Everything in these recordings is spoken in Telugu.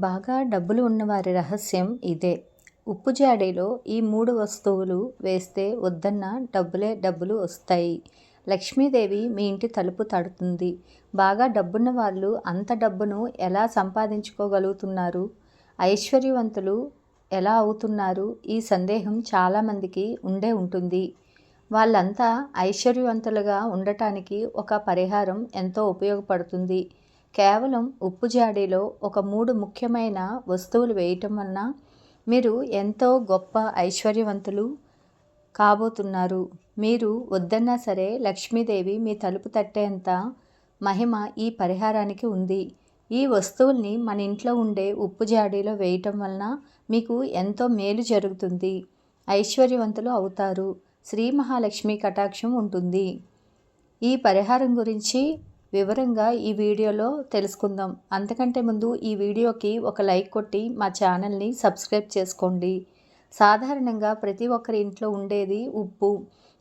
బాగా డబ్బులు ఉన్నవారి రహస్యం ఇదే. ఉప్పు జాడీలో ఈ 3 వస్తువులు వేస్తే వద్దన్న డబ్బులు వస్తాయి. లక్ష్మీదేవి మీ ఇంటి తలుపు తడుతుంది. బాగా డబ్బున్న వాళ్ళు అంత డబ్బును ఎలా సంపాదించుకోగలుగుతున్నారు? ఐశ్వర్యవంతులు ఎలా అవుతున్నారు? ఈ సందేహం చాలామందికి ఉండే ఉంటుంది. వాళ్ళంతా ఐశ్వర్యవంతులుగా ఉండటానికి ఒక పరిహారం ఎంతో ఉపయోగపడుతుంది. కేవలం ఉప్పు జాడీలో ఒక 3 ముఖ్యమైన వస్తువులు వేయటం వలన మీరు ఎంతో గొప్ప ఐశ్వర్యవంతులు కాబోతున్నారు. మీరు వద్దన్నా సరే లక్ష్మీదేవి మీ తలుపు తట్టేంత మహిమ ఈ పరిహారానికి ఉంది. ఈ వస్తువుల్ని మన ఇంట్లో ఉండే ఉప్పు జాడీలో వేయటం వలన మీకు ఎంతో మేలు జరుగుతుంది. ఐశ్వర్యవంతులు అవుతారు. శ్రీ మహాలక్ష్మి కటాక్షం ఉంటుంది. ఈ పరిహారం గురించి వివరంగా ఈ వీడియోలో తెలుసుకుందాం. అంతకంటే ముందు ఈ వీడియోకి ఒక లైక్ కొట్టి మా ఛానల్ని సబ్స్క్రైబ్ చేసుకోండి. సాధారణంగా ప్రతి ఒక్కరి ఇంట్లో ఉండేది ఉప్పు.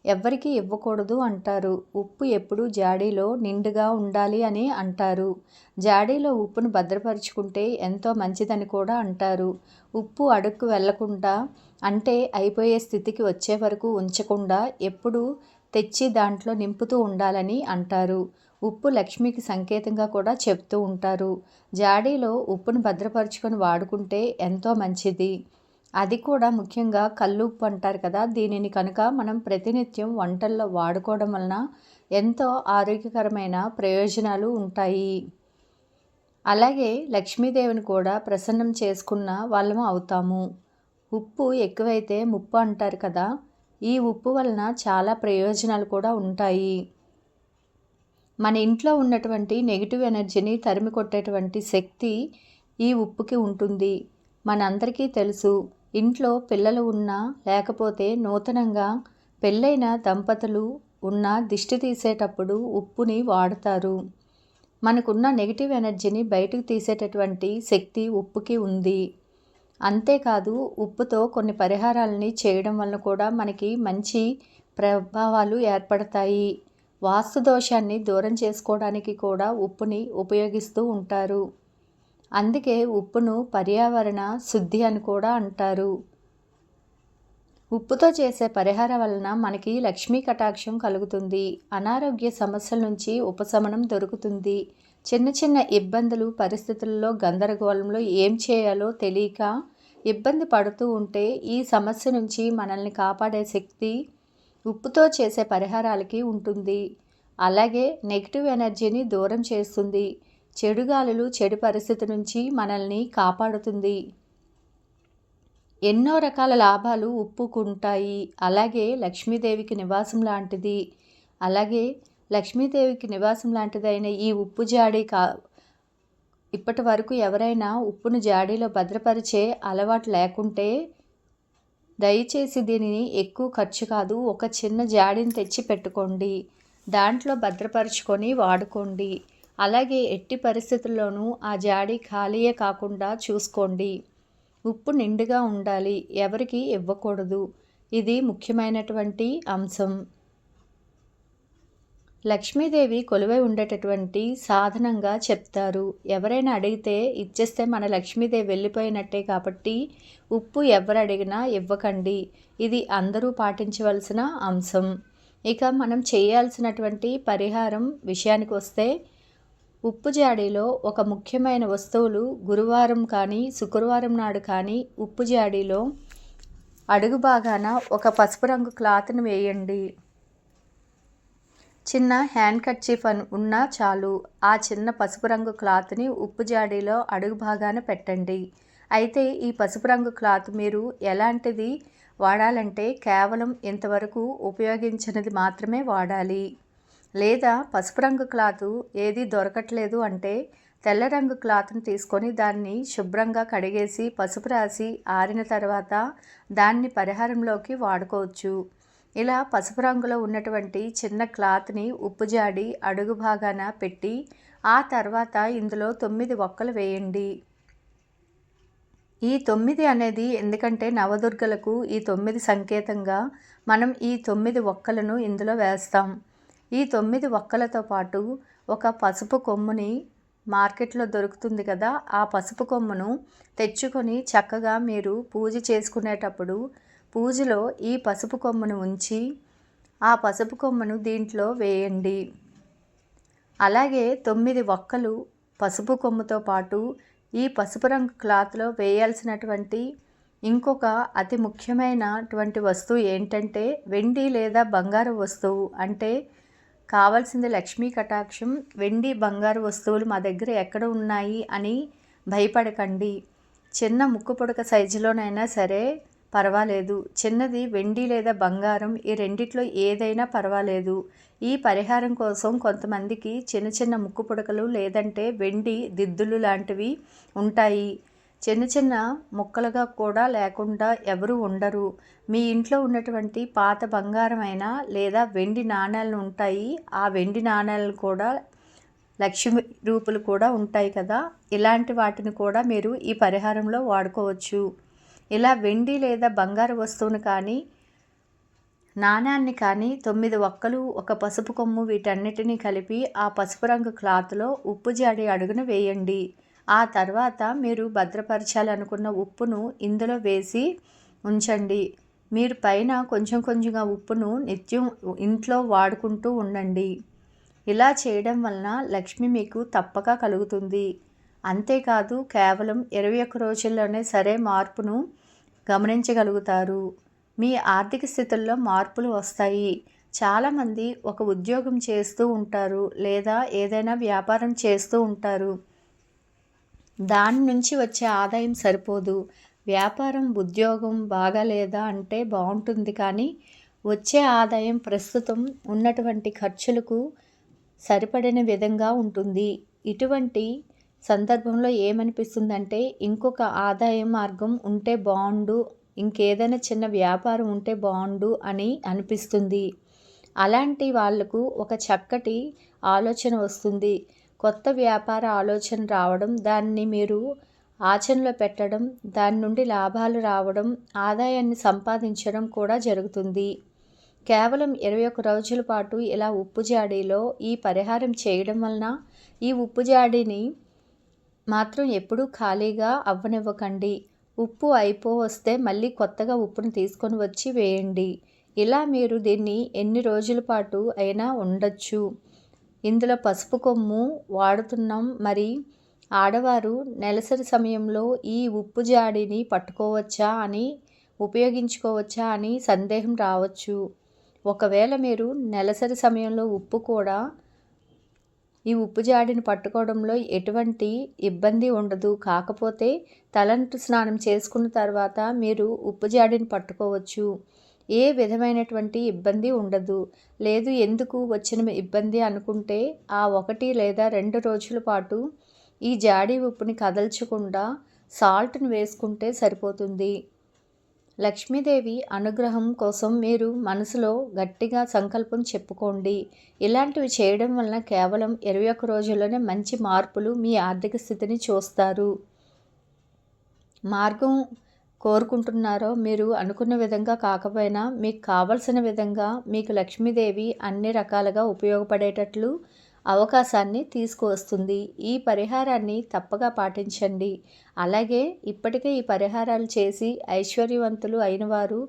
ఎవ్వరికీ ఇవ్వకూడదు అంటారు. ఉప్పు ఎప్పుడూ జాడీలో నిండుగా ఉండాలి అని అంటారు. జాడీలో ఉప్పును భద్రపరుచుకుంటే ఎంతో మంచిదని కూడా అంటారు. ఉప్పు అడుక్కు వెళ్లకుండా, అంటే అయిపోయే స్థితికి వచ్చే వరకు ఉంచకుండా ఎప్పుడూ తెచ్చి దాంట్లో నింపుతూ ఉండాలని అంటారు. ఉప్పు లక్ష్మికి సంకేతంగా కూడా చెప్తూ ఉంటారు. జాడీలో ఉప్పును భద్రపరుచుకొని వాడుకుంటే ఎంతో మంచిది. అది కూడా ముఖ్యంగా కల్లుప్పు అంటారు కదా, దీనిని కనుక మనం ప్రతినిత్యం వంటల్లో వాడుకోవడం వలన ఎంతో ఆరోగ్యకరమైన ప్రయోజనాలు ఉంటాయి. అలాగే లక్ష్మీదేవిని కూడా ప్రసన్నం చేసుకున్న వాళ్ళము అవుతాము. ఉప్పు ఎక్కువైతే ముప్పు అంటారు కదా, ఈ ఉప్పు వలన చాలా ప్రయోజనాలు కూడా ఉంటాయి. మన ఇంట్లో ఉన్నటువంటి నెగిటివ్ ఎనర్జీని తరిమి కొట్టేటువంటి శక్తి ఈ ఉప్పుకి ఉంటుంది. మనందరికీ తెలుసు, ఇంట్లో పిల్లలు ఉన్నా లేకపోతే నూతనంగా పెళ్ళైన దంపతులు ఉన్న దిష్టి తీసేటప్పుడు ఉప్పుని వాడుతారు. మనకున్న నెగిటివ్ ఎనర్జీని బయటకు తీసేటటువంటి శక్తి ఉప్పుకి ఉంది. అంతేకాదు, ఉప్పుతో కొన్ని పరిహారాలని చేయడం వలన కూడా మనకి మంచి ప్రభావాలు ఏర్పడతాయి. వాస్తు దోషాన్ని దూరం చేసుకోవడానికి కూడా ఉప్పుని ఉపయోగిస్తూ ఉంటారు. అందుకే ఉప్పును పర్యావరణ శుద్ధి అని కూడా అంటారు. ఉప్పుతో చేసే పరిహారం వలన మనకి లక్ష్మీ కటాక్షం కలుగుతుంది. అనారోగ్య సమస్యల నుంచి ఉపశమనం దొరుకుతుంది. చిన్న చిన్న ఇబ్బందులు, పరిస్థితుల్లో గందరగోళంలో ఏం చేయాలో తెలియక ఇబ్బంది పడుతూ ఉంటే ఈ సమస్య నుంచి మనల్ని కాపాడే శక్తి ఉప్పుతో చేసే పరిహారాలకి ఉంటుంది. అలాగే నెగిటివ్ ఎనర్జీని దూరం చేస్తుంది. చెడు గాలులు, చెడు పరిస్థితి నుంచి మనల్ని కాపాడుతుంది. ఎన్నో రకాల లాభాలు ఉప్పుకుంటాయి. అలాగే లక్ష్మీదేవికి నివాసం లాంటిది. అలాగే లక్ష్మీదేవికి నివాసం లాంటిదైన ఈ ఉప్పు జాడీ ఇప్పటి వరకు ఎవరైనా ఉప్పును జాడీలో భద్రపరిచే అలవాటు లేకుంటే దయచేసి దీనిని ఎక్కువ ఖర్చు కాదు, ఒక చిన్న జాడీని తెచ్చి పెట్టుకోండి. దాంట్లో భద్రపరుచుకొని వాడుకోండి. అలాగే ఎట్టి పరిస్థితుల్లోనూ ఆ జాడీ ఖాళీయే కాకుండా చూసుకోండి. ఉప్పు నిండుగా ఉండాలి, ఎవరికి ఇవ్వకూడదు. ఇది ముఖ్యమైనటువంటి అంశం. లక్ష్మీదేవి కొలువై ఉండేటటువంటి సాధనంగా చెప్తారు. ఎవరైనా అడిగితే ఇచ్చేస్తే మన లక్ష్మీదేవి వెళ్ళిపోయినట్టే. కాబట్టి ఉప్పు ఎవరు అడిగినా ఇవ్వకండి. ఇది అందరూ పాటించవలసిన అంశం. ఇక మనం చేయాల్సినటువంటి పరిహారం విషయానికి వస్తే, ఉప్పు జాడీలో ఒక ముఖ్యమైన వస్తువులు గురువారం కానీ శుక్రవారం నాడు కానీ ఉప్పు జాడీలో అడుగు భాగాన ఒక పసుపు రంగు క్లాత్ని వేయండి. చిన్న హ్యాండ్ కర్చీఫ్ ఉన్నా చాలు. ఆ చిన్న పసుపు రంగు క్లాత్ని ఉప్పు జాడీలో అడుగు భాగాన పెట్టండి. అయితే ఈ పసుపు రంగు క్లాత్ మీరు ఎలాంటిది వాడాలంటే కేవలం ఇంతవరకు ఉపయోగించినది మాత్రమే వాడాలి. లేదా పసుపు రంగు క్లాత్ ఏది దొరకట్లేదు అంటే తెల్ల రంగు క్లాత్ని తీసుకొని దాన్ని శుభ్రంగా కడిగేసి పసుపు రాసి ఆరిన తర్వాత దాన్ని పరిహారంలోకి వాడుకోవచ్చు. ఇలా పసుపు రంగులో ఉన్నటువంటి చిన్న క్లాత్ని ఉప్పు జాడి అడుగు భాగాన పెట్టి ఆ తర్వాత ఇందులో 9 ఒక్కలు వేయండి. ఈ 9 అనేది ఎందుకంటే నవదుర్గలకు ఈ 9 సంకేతంగా మనం ఈ 9 ఒక్కలను ఇందులో వేస్తాం. ఈ 9 ఒక్కలతో పాటు ఒక పసుపు కొమ్ముని మార్కెట్లో దొరుకుతుంది కదా, ఆ పసుపు కొమ్మును తెచ్చుకొని చక్కగా మీరు పూజ చేసుకునేటప్పుడు పూజలో ఈ పసుపు కొమ్మును ఉంచి ఆ పసుపు కొమ్మును దీంట్లో వేయండి. అలాగే 9 ఒక్కలు పసుపు కొమ్ముతో పాటు ఈ పసుపు రంగు క్లాత్లో వేయాల్సినటువంటి ఇంకొక అతి ముఖ్యమైనటువంటి వస్తువు ఏంటంటే వెండి లేదా బంగారు వస్తువు. అంటే కావాల్సింది లక్ష్మీ కటాక్షం. వెండి బంగారు వస్తువులు మా దగ్గర ఎక్కడ ఉన్నాయి అని భయపడకండి. చిన్న ముక్కు పుడక సైజులోనైనా సరే పర్వాలేదు. చిన్నది వెండి లేదా బంగారం, ఈ రెండిట్లో ఏదైనా పర్వాలేదు. ఈ పరిహారం కోసం కొంతమందికి చిన్న చిన్న ముక్కు పుడకలు లేదంటే వెండి దిద్దులు లాంటివి ఉంటాయి. చిన్న చిన్న ముక్కలుగా కూడా లేకుండా ఎవరు ఉండరు. మీ ఇంట్లో ఉన్నటువంటి పాత బంగారం అయినా లేదా వెండి నాణేలు ఉంటాయి. ఆ వెండి నాణేలు కూడా లక్ష్మి రూపులు కూడా ఉంటాయి కదా, ఇలాంటి వాటిని కూడా మీరు ఈ పరిహారంలో వాడుకోవచ్చు. ఇలా వెండి లేదా బంగారు వస్తువును కానీ నాణ్యాన్ని కానీ 9 ఒక్కలు, ఒక పసుపు కొమ్ము వీటన్నిటినీ కలిపి ఆ పసుపు రంగు క్లాత్లో ఉప్పు జాడి అడుగున వేయండి. ఆ తర్వాత మీరు భద్రపరచాలనుకున్న ఉప్పును ఇందులో వేసి ఉంచండి. మీరు పైన కొంచెం కొంచెంగా ఉప్పును నిత్యం ఇంట్లో వాడుకుంటూ ఉండండి. ఇలా చేయడం వలన లక్ష్మి మీకు తప్పక కలుగుతుంది. అంతేకాదు కేవలం 21 రోజుల్లోనే సరే మార్పును గమనించగలుగుతారు. మీ ఆర్థిక స్థితుల్లో మార్పులు వస్తాయి. చాలామంది ఒక ఉద్యోగం చేస్తూ ఉంటారు లేదా ఏదైనా వ్యాపారం చేస్తూ ఉంటారు. దాని నుంచి వచ్చే ఆదాయం సరిపోదు. వ్యాపారం ఉద్యోగం బాగాలేదా అంటే బాగుంటుంది, కానీ వచ్చే ఆదాయం ప్రస్తుతం ఉన్నటువంటి ఖర్చులకు సరిపడిన విధంగా ఉంటుంది. ఇటువంటి సందర్భంలో ఏమనిపిస్తుందంటే ఇంకొక ఆదాయ మార్గం ఉంటే బాగుండు, ఇంకేదైనా చిన్న వ్యాపారం ఉంటే బాగుండు అని అనిపిస్తుంది. అలాంటి వాళ్లకు ఒక చక్కటి ఆలోచన వస్తుంది. కొత్త వ్యాపార ఆలోచన రావడం, దాన్ని మీరు ఆచరణలో పెట్టడం, దాని నుండి లాభాలు రావడం, ఆదాయాన్ని సంపాదించడం కూడా జరుగుతుంది. కేవలం 21 రోజుల పాటు ఇలా ఉప్పు జాడీలో ఈ పరిహారం చేయడం వలన ఈ ఉప్పు జాడీని మాత్రం ఎప్పుడూ ఖాళీగా అవ్వనివ్వకండి. ఉప్పు వస్తే మళ్ళీ కొత్తగా ఉప్పును తీసుకొని వచ్చి వేయండి. ఇలా మీరు దీన్ని ఎన్ని రోజుల పాటు అయినా ఉండొచ్చు. ఇందులో పసుపు కొమ్ము వాడుతున్నాం, మరి ఆడవారు నెలసరి సమయంలో ఈ ఉప్పు జాడీని పట్టుకోవచ్చా అని, ఉపయోగించుకోవచ్చా అని సందేహం రావచ్చు. ఒకవేళ మీరు నెలసరి సమయంలో ఈ ఉప్పు జాడిని పట్టుకోవడంలో ఎటువంటి ఇబ్బంది ఉండదు. కాకపోతే తలంటు స్నానం చేసుకున్న తర్వాత మీరు ఉప్పు జాడిని పట్టుకోవచ్చు. ఏ విధమైనటువంటి ఇబ్బంది ఉండదు. లేదు ఎందుకు వచ్చిన ఇబ్బంది అనుకుంటే ఆ 1 లేదా 2 రోజుల పాటు ఈ జాడీ ఉప్పుని కదల్చకుండా సాల్ట్ని వేసుకుంటే సరిపోతుంది. లక్ష్మీదేవి అనుగ్రహం కోసం మీరు మనసులో గట్టిగా సంకల్పం చెప్పుకోండి. ఇలాంటివి చేయడం వలన కేవలం 21 రోజుల్లోనే మంచి మార్పులు మీ ఆర్థిక స్థితిని చూస్తారు. మార్గం కోరుకుంటున్నారో మీరు అనుకున్న విధంగా కాకపోయినా మీకు కావలసిన విధంగా మీకు లక్ష్మీదేవి అన్ని రకాలుగా ఉపయోగపడేటట్లు అవకాశాన్ని తీసుకువస్తుంది. ఈ పరిహారాన్ని తప్పగా పాటించండి. అలాగే ఇప్పటికే ఈ పరిహారాలు చేసి ఐశ్వర్యవంతులు అయిన వారు,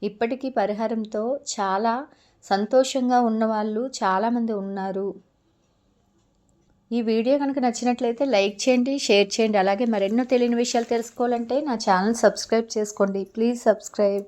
ఇప్పటికీ పరిహారంతో చాలా సంతోషంగా ఉన్నవాళ్ళు చాలామంది ఉన్నారు. ఈ వీడియో కనుక నచ్చినట్లయితే లైక్ చేయండి, షేర్ చేయండి. అలాగే మరెన్నో తెలియని విషయాలు తెలుసుకోవాలంటే నా ఛానల్ సబ్స్క్రైబ్ చేసుకోండి. Please subscribe.